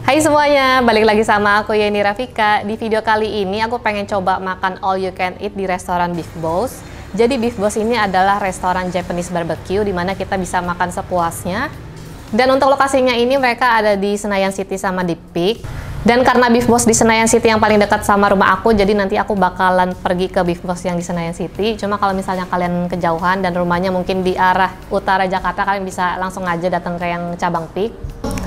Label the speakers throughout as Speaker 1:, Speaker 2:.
Speaker 1: Hai semuanya, balik lagi sama aku Yeni Rafika. Di video kali ini aku pengen coba makan all you can eat di restoran Beef Boss. Jadi Beef Boss ini adalah restoran Japanese barbecue di mana kita bisa makan sepuasnya. Dan untuk lokasinya ini mereka ada di Senayan City sama di Peak. Dan karena Beef Boss di Senayan City yang paling dekat sama rumah aku, jadi nanti aku bakalan pergi ke Beef Boss yang di Senayan City. Cuma kalau misalnya kalian kejauhan dan rumahnya mungkin di arah utara Jakarta, kalian bisa langsung aja datang ke yang cabang Peak.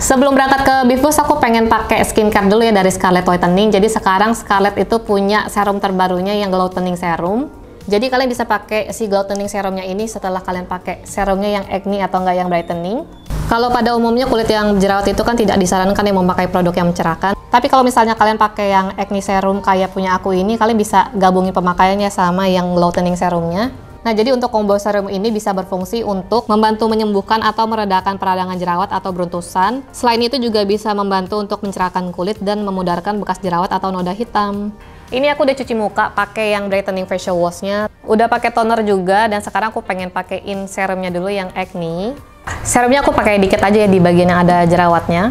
Speaker 1: Sebelum berangkat ke Beef Boss, aku pengen pakai skincare dulu ya dari Scarlett Whitening. Jadi sekarang Scarlett itu punya serum terbarunya yang Glow Toning Serum. Jadi kalian bisa pakai si Glow Toning Serumnya ini setelah kalian pakai serumnya yang acne atau enggak yang brightening. Kalau pada umumnya kulit yang jerawat itu kan tidak disarankan yang memakai produk yang mencerahkan. Tapi kalau misalnya kalian pakai yang acne serum kayak punya aku ini, kalian bisa gabungin pemakaiannya sama yang Glow Toning Serumnya. Nah, jadi untuk combo serum ini bisa berfungsi untuk membantu menyembuhkan atau meredakan peradangan jerawat atau beruntusan. Selain itu juga bisa membantu untuk mencerahkan kulit dan memudarkan bekas jerawat atau noda hitam. Ini aku udah cuci muka pakai yang brightening facial wash-nya. Udah pakai toner juga dan sekarang aku pengen pakein serumnya dulu yang acne. Serumnya aku pakai dikit aja ya di bagian yang ada jerawatnya.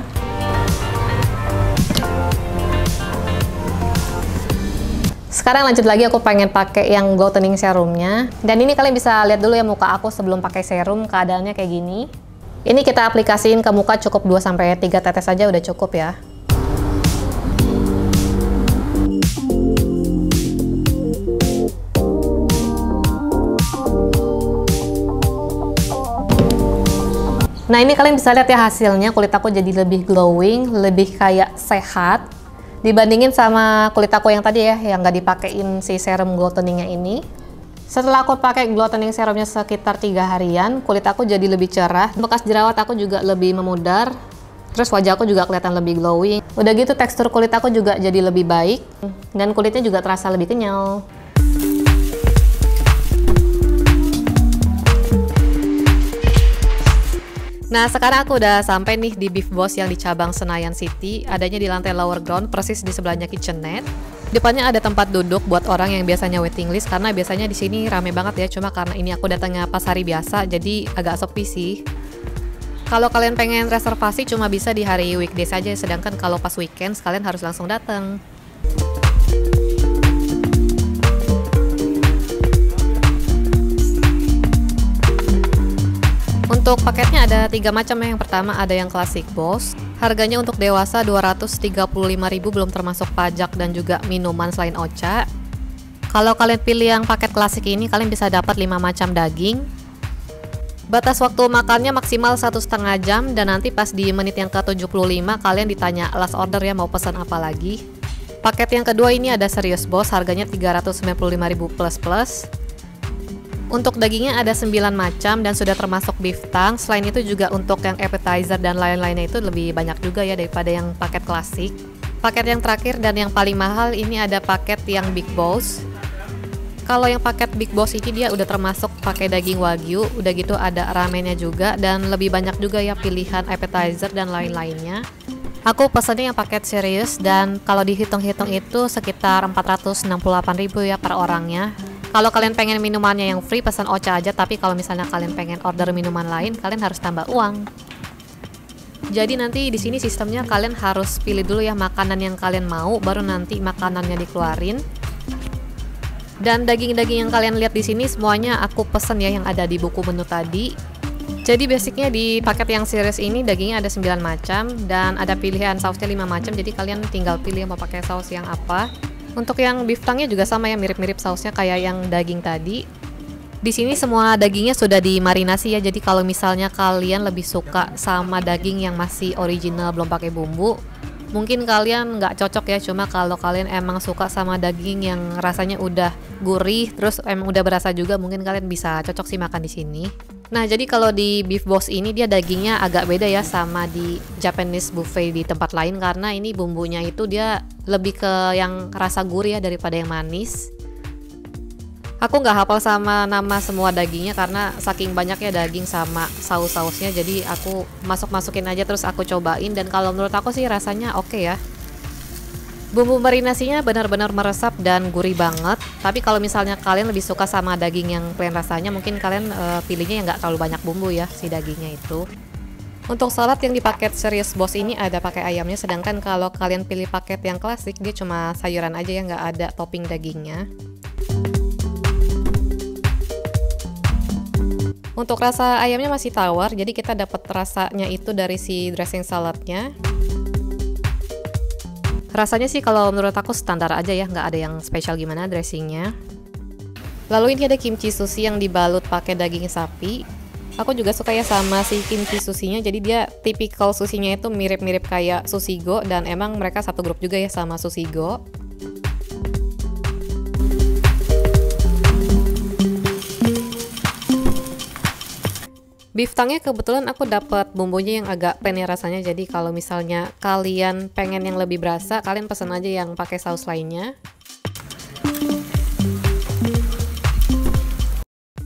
Speaker 1: Sekarang lanjut lagi, aku pengen pakai yang Glow Toning Serumnya. Dan ini kalian bisa lihat dulu ya muka aku sebelum pakai serum, keadaannya kayak gini. Ini kita aplikasiin ke muka cukup 2-3 tetes aja udah cukup ya. Nah, ini kalian bisa lihat ya hasilnya, kulit aku jadi lebih glowing, lebih kayak sehat dibandingin sama kulit aku yang tadi ya, yang nggak dipakein si serum glow toningnya ini. Setelah aku pakai glow toning serumnya sekitar 3 harian, kulit aku jadi lebih cerah, bekas jerawat aku juga lebih memudar, terus wajah aku juga kelihatan lebih glowing. Udah gitu tekstur kulit aku juga jadi lebih baik, dan kulitnya juga terasa lebih kenyal. Nah, sekarang aku udah sampai nih di Beef Boss yang di cabang Senayan City, adanya di lantai lower ground, persis di sebelahnya kitchenette. Depannya ada tempat duduk buat orang yang biasanya waiting list, karena biasanya di sini rame banget ya, cuma karena ini aku datangnya pas hari biasa, jadi agak sepi sih. Kalau kalian pengen reservasi cuma bisa di hari weekday saja, sedangkan kalau pas weekend kalian harus langsung datang. Untuk paketnya ada 3 macam ya. Yang pertama ada yang Classic Boss. Harganya untuk dewasa 235.000 belum termasuk pajak dan juga minuman selain ocha. Kalau kalian pilih yang paket klasik ini, kalian bisa dapat 5 macam daging. Batas waktu makannya maksimal 1,5 jam dan nanti pas di menit yang ke-75 kalian ditanya last order ya mau pesan apa lagi. Paket yang kedua ini ada Serious Boss, harganya 395.000 plus. Untuk dagingnya ada 9 macam dan sudah termasuk beef tongue. Selain itu juga untuk yang appetizer dan lain-lainnya itu lebih banyak juga ya daripada yang paket klasik. Paket yang terakhir dan yang paling mahal ini ada paket yang Big Boss. Kalau yang paket Big Boss ini dia udah termasuk pakai daging wagyu, udah gitu ada ramennya juga dan lebih banyak juga ya pilihan appetizer dan lain-lainnya. Aku pesannya yang paket serius dan kalau dihitung-hitung itu sekitar 468.000 ya per orangnya. Kalau kalian pengen minumannya yang free, pesan ocha aja, tapi kalau misalnya kalian pengen order minuman lain, kalian harus tambah uang. Jadi nanti di sini sistemnya kalian harus pilih dulu ya makanan yang kalian mau, baru nanti makanannya dikeluarin. Dan daging-daging yang kalian lihat di sini semuanya aku pesen ya yang ada di buku menu tadi. Jadi basicnya di paket yang series ini dagingnya ada 9 macam dan ada pilihan sausnya 5 macam, jadi kalian tinggal pilih mau pakai saus yang apa. Untuk yang beef tongue-nya juga sama ya, mirip-mirip sausnya kayak yang daging tadi. Di sini semua dagingnya sudah dimarinasi ya, jadi kalau misalnya kalian lebih suka sama daging yang masih original belum pakai bumbu, mungkin kalian nggak cocok ya. Cuma kalau kalian emang suka sama daging yang rasanya udah gurih, terus emang udah berasa juga, mungkin kalian bisa cocok sih makan di sini. Nah, jadi kalau di Beef Boss ini dia dagingnya agak beda ya sama di Japanese buffet di tempat lain, karena ini bumbunya itu dia lebih ke yang rasa gurih ya daripada yang manis. Aku nggak hafal sama nama semua dagingnya karena saking banyaknya daging sama saus-sausnya, jadi aku masukin aja terus aku cobain dan kalau menurut aku sih rasanya oke ya. Bumbu marinasinya benar-benar meresap dan gurih banget. Tapi kalau misalnya kalian lebih suka sama daging yang plain rasanya, mungkin kalian pilihnya yang nggak terlalu banyak bumbu ya si dagingnya itu. Untuk salad yang di paket Serious Boss ini ada pakai ayamnya, sedangkan kalau kalian pilih paket yang klasik dia cuma sayuran aja ya, nggak ada topping dagingnya. Untuk rasa ayamnya masih tawar, jadi kita dapat rasanya itu dari si dressing saladnya. Rasanya sih kalau menurut aku standar aja ya, nggak ada yang spesial gimana dressingnya. Lalu ini ada kimchi sushi yang dibalut pakai daging sapi. Aku juga suka ya sama si kimchi sushinya, jadi dia tipikal sushinya itu mirip-mirip kayak Sushi-Go, dan emang mereka satu grup juga ya sama Sushi-Go. Beef tongue-nya kebetulan aku dapat bumbunya yang agak plain ya rasanya, jadi kalau misalnya kalian pengen yang lebih berasa, kalian pesan aja yang pakai saus lainnya.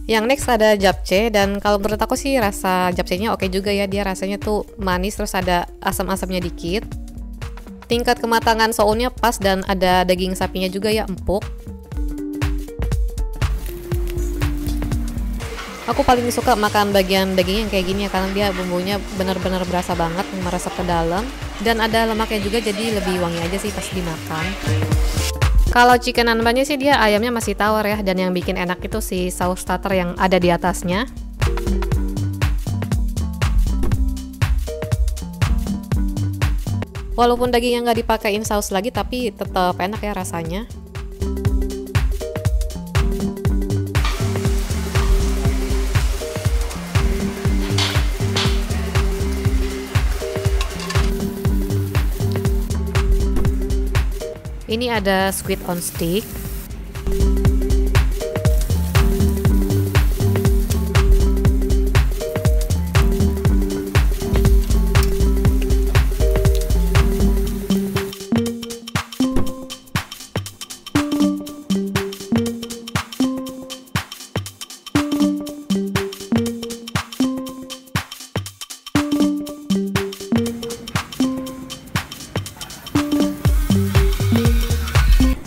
Speaker 1: Yang next ada japchae, dan kalau menurut aku sih rasa japchae-nya oke juga ya, dia rasanya tuh manis terus ada asam-asamnya dikit. Tingkat kematangan sounnya pas dan ada daging sapinya juga ya empuk. Aku paling suka makan bagian daging yang kayak gini ya, karena dia bumbunya benar-benar berasa banget, meresap ke dalam, dan ada lemaknya juga jadi lebih wangi aja sih pas dimakan. Kalau chicken nanbannya sih dia ayamnya masih tawar ya, dan yang bikin enak itu si saus starter yang ada di atasnya. Walaupun dagingnya nggak dipakein saus lagi, tapi tetap enak ya rasanya. Ini ada squid on stick.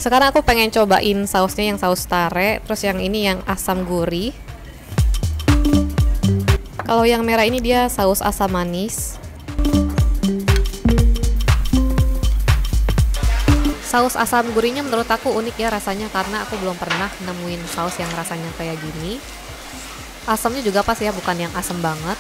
Speaker 1: Sekarang aku pengen cobain sausnya yang saus tare, terus yang ini yang asam gurih. Kalau yang merah ini dia saus asam manis. Saus asam gurihnya menurut aku unik ya rasanya, karena aku belum pernah nemuin saus yang rasanya kayak gini. Asamnya juga pas ya, bukan yang asam banget.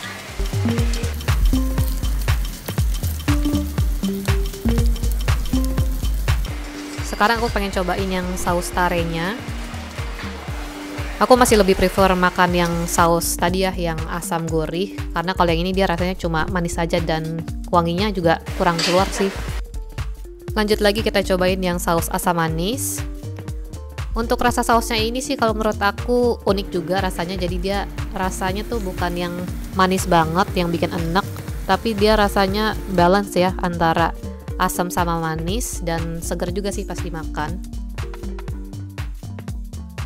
Speaker 1: Sekarang aku pengen cobain yang saus tarenya. Aku masih lebih prefer makan yang saus tadi ya, yang asam gurih, karena kalau yang ini dia rasanya cuma manis saja dan wanginya juga kurang keluar sih. Lanjut lagi kita cobain yang saus asam manis. Untuk rasa sausnya ini sih kalau menurut aku unik juga rasanya, jadi dia rasanya tuh bukan yang manis banget yang bikin enek, tapi dia rasanya balance ya antara asam sama manis, dan seger juga sih pas dimakan.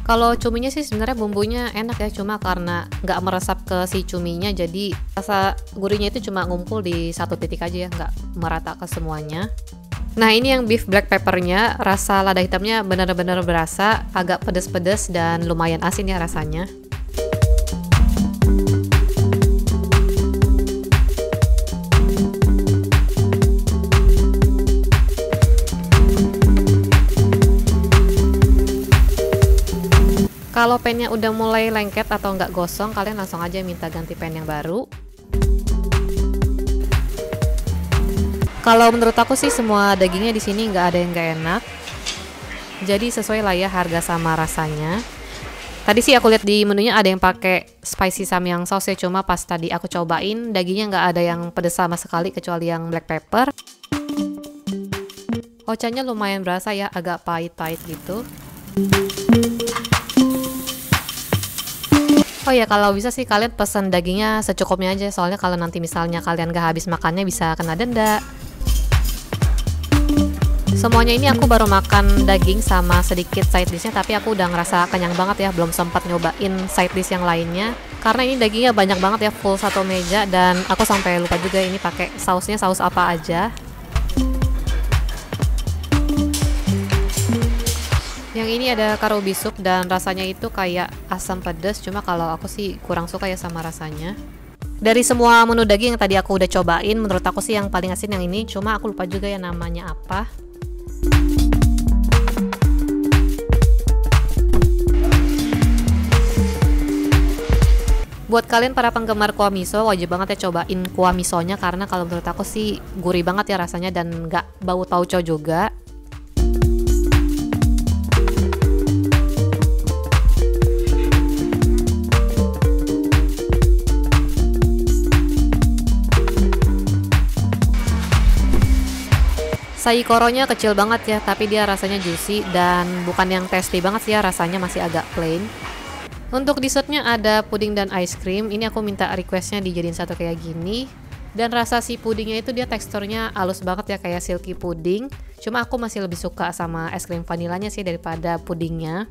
Speaker 1: Kalau cuminya sih sebenarnya bumbunya enak ya, cuma karena nggak meresap ke si cuminya, jadi rasa gurihnya itu cuma ngumpul di satu titik aja ya, nggak merata ke semuanya. Nah ini yang beef black peppernya, rasa lada hitamnya benar-benar berasa, agak pedes-pedes dan lumayan asin ya rasanya. Kalau pennya udah mulai lengket atau nggak gosong, kalian langsung aja minta ganti pen yang baru. Kalau menurut aku sih semua dagingnya di sini nggak ada yang nggak enak. Jadi sesuai lah ya harga sama rasanya. Tadi sih aku lihat di menunya ada yang pakai spicy samyang sauce ya, cuma pas tadi aku cobain dagingnya nggak ada yang pedes sama sekali kecuali yang black pepper. Ocanya lumayan berasa ya, agak pahit-pahit gitu. Oh ya, kalau bisa sih kalian pesen dagingnya secukupnya aja, soalnya kalau nanti misalnya kalian gak habis makannya bisa kena denda. Semuanya ini aku baru makan daging sama sedikit side dishnya, tapi aku udah ngerasa kenyang banget ya, belum sempat nyobain side dish yang lainnya. Karena ini dagingnya banyak banget ya, full satu meja, dan aku sampai lupa juga ini pakai sausnya saus apa aja. Yang ini ada karobi sup dan rasanya itu kayak asam pedas, cuma kalau aku sih kurang suka ya sama rasanya. Dari semua menu daging yang tadi aku udah cobain, menurut aku sih yang paling asin yang ini, cuma aku lupa juga ya namanya apa. Buat kalian para penggemar kuah miso, wajib banget ya cobain kuah misonya, karena kalau menurut aku sih gurih banget ya rasanya dan nggak bau tauco juga. Saikoronya kecil banget ya, tapi dia rasanya juicy dan bukan yang tasty banget sih ya, rasanya masih agak plain. Untuk dessertnya ada puding dan ice cream. Ini aku minta requestnya dijadiin satu kayak gini. Dan rasa si pudingnya itu dia teksturnya halus banget ya, kayak silky puding. Cuma aku masih lebih suka sama es krim vanilanya sih daripada pudingnya.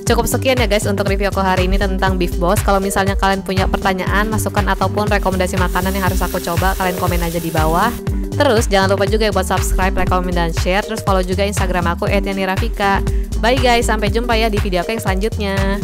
Speaker 1: Cukup sekian ya guys untuk review aku hari ini tentang Beef Boss. Kalau misalnya kalian punya pertanyaan, masukan ataupun rekomendasi makanan yang harus aku coba, kalian komen aja di bawah. Terus jangan lupa juga ya buat subscribe, like, komen, dan share. Terus follow juga Instagram aku @yanirafika. Bye guys, sampai jumpa ya di video aku yang selanjutnya.